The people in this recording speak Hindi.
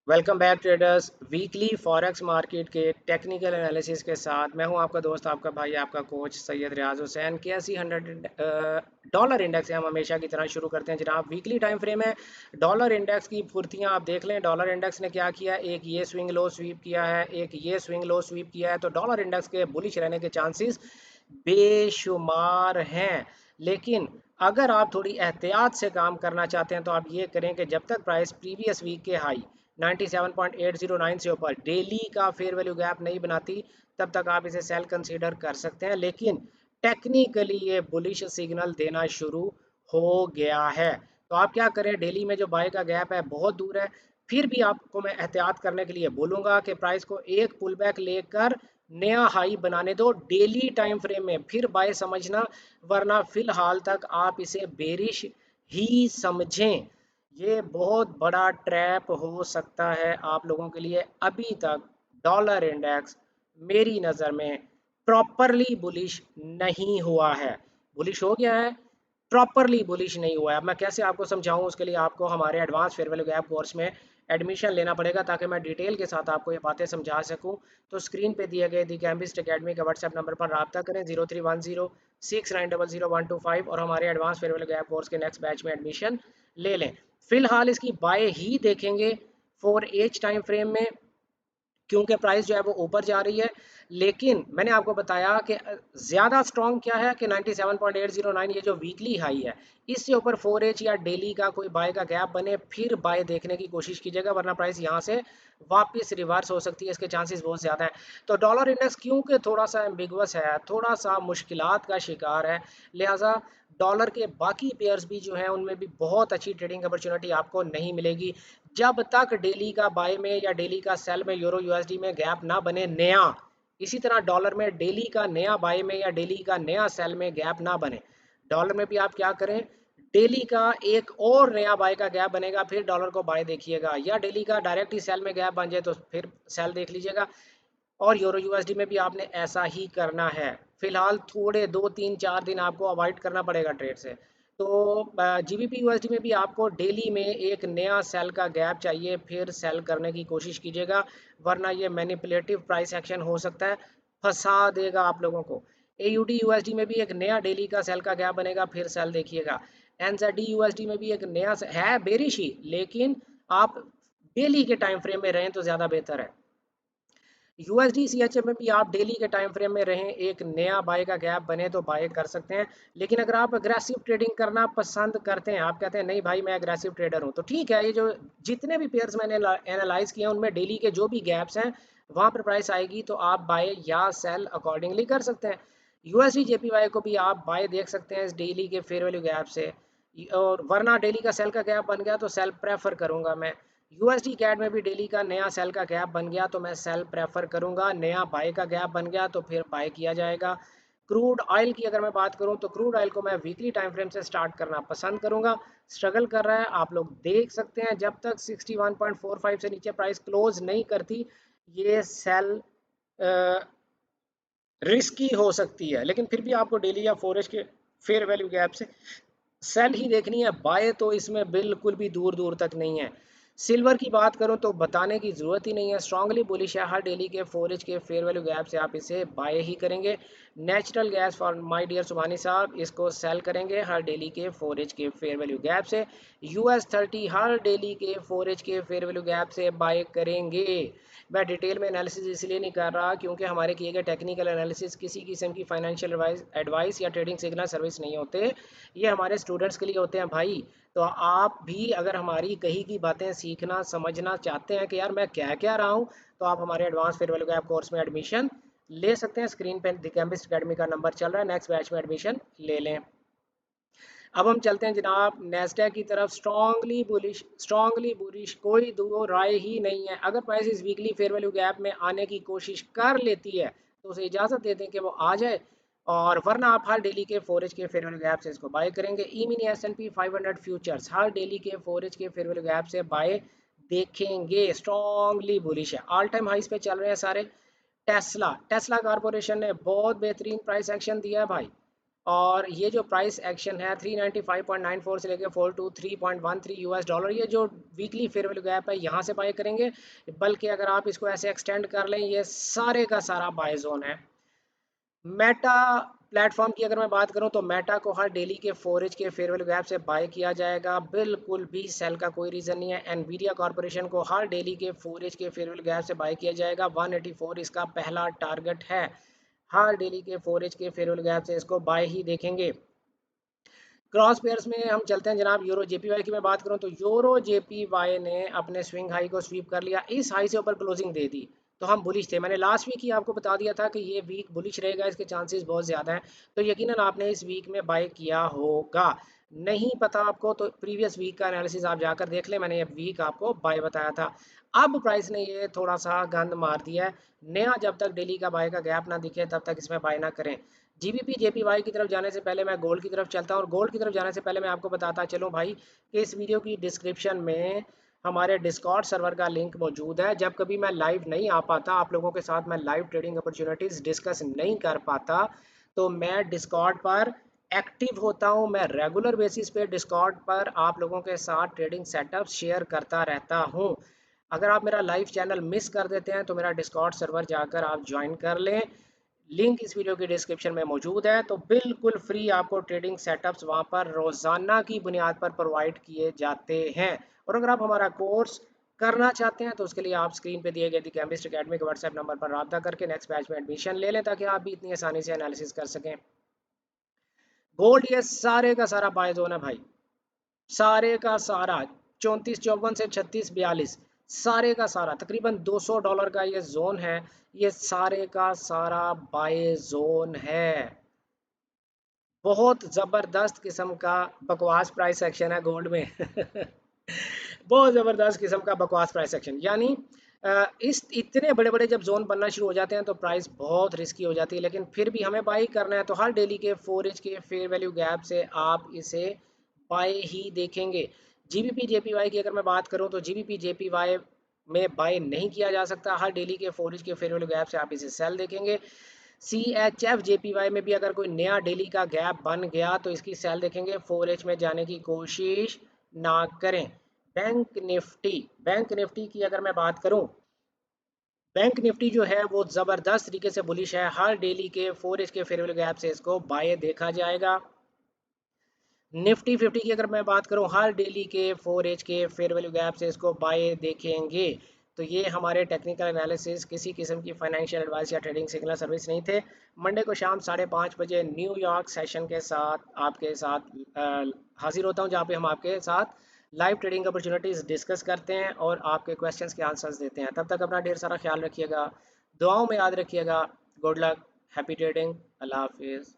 Welcome back traders. Weekly forex market के टेक्निकल एनालिसिस के साथ मैं हूं आपका दोस्त, आपका भाई, आपका कोच सैयद रियाज हुसैन। KSE 100 डॉलर इंडेक्स से हम हमेशा की तरह शुरू करते हैं जनाब। वीकली टाइम फ्रेम है। डॉलर इंडेक्स की फुर्तियां आप देख लें। डॉलर इंडेक्स ने क्या किया, एक ये स्विंग लो स्वीप किया है, एक ये स्विंग लो स्वीप किया है। तो डॉलर इंडेक्स के बुलिश रहने के चांसेस बेशुमार हैं। लेकिन अगर आप थोड़ी एहतियात से काम करना चाहते हैं तो आप ये करें कि जब तक प्राइस प्रीवियस वीक के हाई 97.809 से ऊपर डेली का फेयर वैल्यू गैप नहीं बनाती, तब तक आप इसे सेल कंसीडर कर सकते हैं। लेकिन टेक्निकली ये बुलिश सिग्नल देना शुरू हो गया है। तो आप क्या करें, डेली में जो बाय का गैप है बहुत दूर है, फिर भी आपको मैं एहतियात करने के लिए बोलूंगा कि प्राइस को एक पुल बैक लेकर नया हाई बनाने दो डेली टाइम फ्रेम में, फिर बाय समझना। वरना फिलहाल तक आप इसे बेरिश ही समझें। ये बहुत बड़ा ट्रैप हो सकता है आप लोगों के लिए। अभी तक डॉलर इंडेक्स मेरी नज़र में प्रॉपरली बुलिश नहीं हुआ है। बुलिश हो गया है, प्रॉपरली बुलिश नहीं हुआ है। अब मैं कैसे आपको समझाऊं, उसके लिए आपको हमारे advance fair value gap course में एडमिशन लेना पड़ेगा ताकि मैं डिटेल के साथ आपको ये बातें समझा सकूं। तो स्क्रीन पे दिए गए दी कैम्बिस्ट अकेडमी के व्हाट्सएप नंबर पर रब्ता करें 031069000125 और हमारे advance fair value gap course के नेक्स्ट बैच में एडमिशन ले लें। फिलहाल इसकी बाय ही देखेंगे 4H टाइम फ्रेम में, क्योंकि प्राइस जो है वो ऊपर जा रही है। लेकिन मैंने आपको बताया कि ज़्यादा स्ट्रॉन्ग क्या है कि 97.809 ये जो वीकली हाई है, इससे ऊपर 4H या डेली का कोई बाय का गैप बने फिर बाय देखने की कोशिश कीजिएगा, वरना प्राइस यहाँ से वापस रिवर्स हो सकती है, इसके चांसेस बहुत ज़्यादा हैं। तो डॉलर इंडेक्स क्योंकि थोड़ा सा एम्बिगुअस है, थोड़ा सा मुश्किलात का शिकार है, लिहाजा डॉलर के बाकी पेयर्स भी जो हैं उनमें भी बहुत अच्छी ट्रेडिंग अपॉर्चुनिटी आपको नहीं मिलेगी जब तक डेली का बाय में या डेली का सेल में यूरो यूएसडी में गैप ना बने नया। इसी तरह डॉलर में डेली का नया बाय में या डेली का नया सेल में गैप ना बने। डॉलर में भी आप क्या करें, डेली का एक और नया बाय का गैप बनेगा फिर डॉलर को बाय देखिएगा, या डेली का डायरेक्ट ही सेल में गैप बन जाए तो फिर सेल देख लीजिएगा। और यूरो यूएसडी में भी आपने ऐसा ही करना है। फिलहाल थोड़े 2 3 4 दिन आपको अवॉइड करना पड़ेगा ट्रेड से। तो जीबीपी यूएसडी में भी आपको डेली में एक नया सेल का गैप चाहिए, फिर सेल करने की कोशिश कीजिएगा, वरना ये मैनिपुलेटिव प्राइस एक्शन हो सकता है, फंसा देगा आप लोगों को। एयूडी यूएसडी में भी एक नया डेली का सेल का गैप बनेगा, फिर सेल देखिएगा। एनजेडी यूएसडी में भी एक नया है बेरिश ही, लेकिन आप डेली के टाइम फ्रेम में रहें तो ज़्यादा बेहतर है। यूएसडी सीएचएफ में भी आप डेली के टाइम फ्रेम में रहें, एक नया बाय का गैप बने तो बाय कर सकते हैं। लेकिन अगर आप अग्रेसिव ट्रेडिंग करना पसंद करते हैं, आप कहते हैं नहीं भाई मैं अग्रेसिव ट्रेडर हूं, तो ठीक है, ये जो जितने भी पेयर्स मैंने एनालाइज किए हैं उनमें डेली के जो भी गैप्स हैं वहां पर प्राइस आएगी तो आप बाय या सेल अकॉर्डिंगली कर सकते हैं। यूएसडी जेपीवाई को भी आप बाय देख सकते हैं इस डेली के फेयर वैल्यू गैप से, और वरना डेली का सेल का गैप बन गया तो सेल प्रेफर करूंगा मैं। यूएसडी कैड में भी डेली का नया सेल का गैप बन गया तो मैं सेल प्रेफर करूंगा, नया बाय का गैप बन गया तो फिर बाय किया जाएगा। क्रूड ऑयल की अगर मैं बात करूं तो क्रूड ऑयल को मैं वीकली टाइम फ्रेम से स्टार्ट करना पसंद करूंगा। स्ट्रगल कर रहा है, आप लोग देख सकते हैं, जब तक 61.45 से नीचे प्राइस क्लोज नहीं करती ये सेल रिस्की हो सकती है। लेकिन फिर भी आपको डेली या फोरेज के फेयर वैल्यू गैप से सेल ही देखनी है, बाय तो इसमें बिल्कुल भी दूर दूर तक नहीं है। सिल्वर की बात करूं तो बताने की जरूरत ही नहीं है, स्ट्रांगली बुलिश है। हर डेली के फोरेज के फेयर वैल्यू गैप से आप इसे बाय ही करेंगे। Natural gas for my dear Subhani साहब, इसको सेल करेंगे हर डेली के फोरेज के फेयर वैल्यू गैप से। US30 हर डेली के फोरेज के फेयर वैल्यू गैप से बाय करेंगे। मैं डिटेल में एनालिसिस इसलिए नहीं कर रहा क्योंकि हमारे किए गए टेक्निकल एनालिसिस किसी किस्म की फाइनेंशियल एडवाइस या ट्रेडिंग सिग्नल सर्विस नहीं होते, ये हमारे स्टूडेंट्स के लिए होते हैं भाई। तो आप भी अगर हमारी कही की बातें सीखना समझना चाहते हैं कि यार मैं क्या क्या रहा हूँ, तो आप हमारे advance fair value gap course में एडमिशन ले सकते हैं। स्क्रीन पे द कैम्बिस्ट अकेडमी का नंबर चल रहा है, नेक्स्ट बैच में एडमिशन ले लें। अब हम चलते हैं जनाब नेस्डैक की तरफ। स्ट्रांगली बुलिश कोई दो राय ही नहीं है। अगर प्राइस इस वीकली फेयर वैल्यू गैप में आने की कोशिश कर लेती है तो उसे इजाज़त दे दें कि वो आ जाए, और वरना आप हर डेली के फोरेज के फेयर वैल्यू गैप से इसको बाय करेंगे। ई मिनी S&P 500 फ्यूचर्स हर डेली के फोरेज के फेयर वैल्यू गैप से बाय देखेंगे, स्ट्रांगली बुलिश है, ऑल टाइम हाइस पे चल रहे हैं सारे। टेस्ला टेस्ला कारपोरेशन ने बहुत बेहतरीन प्राइस एक्शन दिया है भाई, और ये जो प्राइस एक्शन है 395.94 से लेकर 423.13 यूएस डॉलर, ये जो वीकली फेयर वैल्यू गैप है यहाँ से बाय करेंगे। बल्कि अगर आप इसको ऐसे एक्सटेंड कर लें, ये सारे का सारा बाय जोन है। मेटा प्लेटफॉर्म की अगर मैं बात करूं तो मेटा को हर डेली के 4H के फेयर वैल्यू गैप से बाय किया जाएगा, बिल्कुल भी सेल का कोई रीज़न नहीं है। एनवीडिया कॉर्पोरेशन को हर डेली के 4H के फेयर वैल्यू गैप से बाय किया जाएगा, 184 इसका पहला टारगेट है। हर डेली के 4H के फेयर वैल्यू गैप से इसको बाय ही देखेंगे। क्रॉस पेयर्स में हम चलते हैं जनाब, यूरो जेपीवाई की मैं बात करूं तो यूरो जेपीवाई ने अपने स्विंग हाई को स्वीप कर लिया, इस हाई से ऊपर क्लोजिंग दे दी तो हम बुलिश थे। मैंने लास्ट वीक ही आपको बता दिया था कि ये वीक बुलिश रहेगा, इसके चांसेस बहुत ज़्यादा हैं, तो यकीनन आपने इस वीक में बाय किया होगा। नहीं पता आपको तो प्रीवियस वीक का एनालिसिस आप जाकर देख लें, मैंने ये वीक आपको बाय बताया था। अब प्राइस ने ये थोड़ा सा गंद मार दिया है, नया जब तक डेली का बाय का गैप ना दिखे तब तक इसमें बाय ना करें। जीबीपी जेपीवाई की तरफ जाने से पहले मैं गोल्ड की तरफ चलता हूँ, और गोल्ड की तरफ जाने से पहले मैं आपको बताता चलूँ भाई कि इस वीडियो की डिस्क्रिप्शन में हमारे डिस्कॉर्ड सर्वर का लिंक मौजूद है। जब कभी मैं लाइव नहीं आ पाता, आप लोगों के साथ मैं लाइव ट्रेडिंग अपॉर्चुनिटीज़ डिस्कस नहीं कर पाता, तो मैं डिस्कॉर्ड पर एक्टिव होता हूँ। मैं रेगुलर बेसिस पे डिस्कॉर्ड पर आप लोगों के साथ ट्रेडिंग सेटअप शेयर करता रहता हूँ। अगर आप मेरा लाइव चैनल मिस कर देते हैं तो मेरा डिस्कॉर्ड सर्वर जाकर आप ज्वाइन कर लें, लिंक इस वीडियो की डिस्क्रिप्शन में मौजूद है। तो बिल्कुल फ्री आपको ट्रेडिंग सेटअप्स वहाँ पर रोज़ाना की बुनियाद पर प्रोवाइड किए जाते हैं। और अगर आप हमारा कोर्स करना चाहते हैं तो उसके लिए आप स्क्रीन पे दिए गए दी केमिस्ट अकेडमी के व्हाट्सएप नंबर पर रब्ता करके नेक्स्ट बैच में एडमिशन ले लें, ताकि आप भी इतनी आसानी से एनालिसिस कर सकें। गोल्ड ये सारे का सारा बाय जोन है भाई, सारे का सारा 3454 से 3642, सारे का सारा तकरीबन $200 का ये जोन है। ये सारे का सारा बाय जोन है। बहुत ज़बरदस्त किस्म का बकवास प्राइस एक्शन है गोल्ड में बहुत ज़बरदस्त किस्म का बकवास प्राइस एक्शन, यानी इस इतने बड़े बड़े जब जोन बनना शुरू हो जाते हैं तो प्राइस बहुत रिस्की हो जाती है, लेकिन फिर भी हमें बाई करना है। तो हर डेली के 4H के फेयर वैल्यू गैप से आप इसे बाई ही देखेंगे। जीबीपी जेपीवाई की अगर मैं बात करूं तो जीबीपी जेपीवाई में बाय नहीं किया जा सकता, हर डेली के 4H के फेयर वैल्यू गैप से आप इसे सेल देखेंगे। CHF JPY में भी अगर कोई नया डेली का गैप बन गया तो इसकी सेल देखेंगे, 4H में जाने की कोशिश ना करें। बैंक निफ्टी की अगर मैं बात करूं, बैंक निफ्टी जो है वो ज़बरदस्त तरीके से बुलिश है, हर डेली के 4H के फेयर वैल्यू गैप से इसको बाय देखा जाएगा। निफ्टी 50 की अगर मैं बात करूं, हर डेली के 4H के फेयर वैल्यू गैप से इसको बाय देखेंगे। तो ये हमारे टेक्निकल एनालिसिस किसी किस्म की फाइनेंशियल एडवाइस या ट्रेडिंग सिग्नल सर्विस नहीं थे। मंडे को शाम 5:30 बजे न्यूयॉर्क सेशन के साथ आपके साथ हाजिर होता हूं, जहां पे हम आपके साथ लाइव ट्रेडिंग अपॉर्चुनिटीज़ डिस्कस करते हैं और आपके क्वेश्चंस के आंसर्स देते हैं। तब तक अपना ढेर सारा ख्याल रखिएगा, दुआओं में याद रखिएगा। गुड लक, हैप्पी ट्रेडिंग, अल्लाह हाफिज़।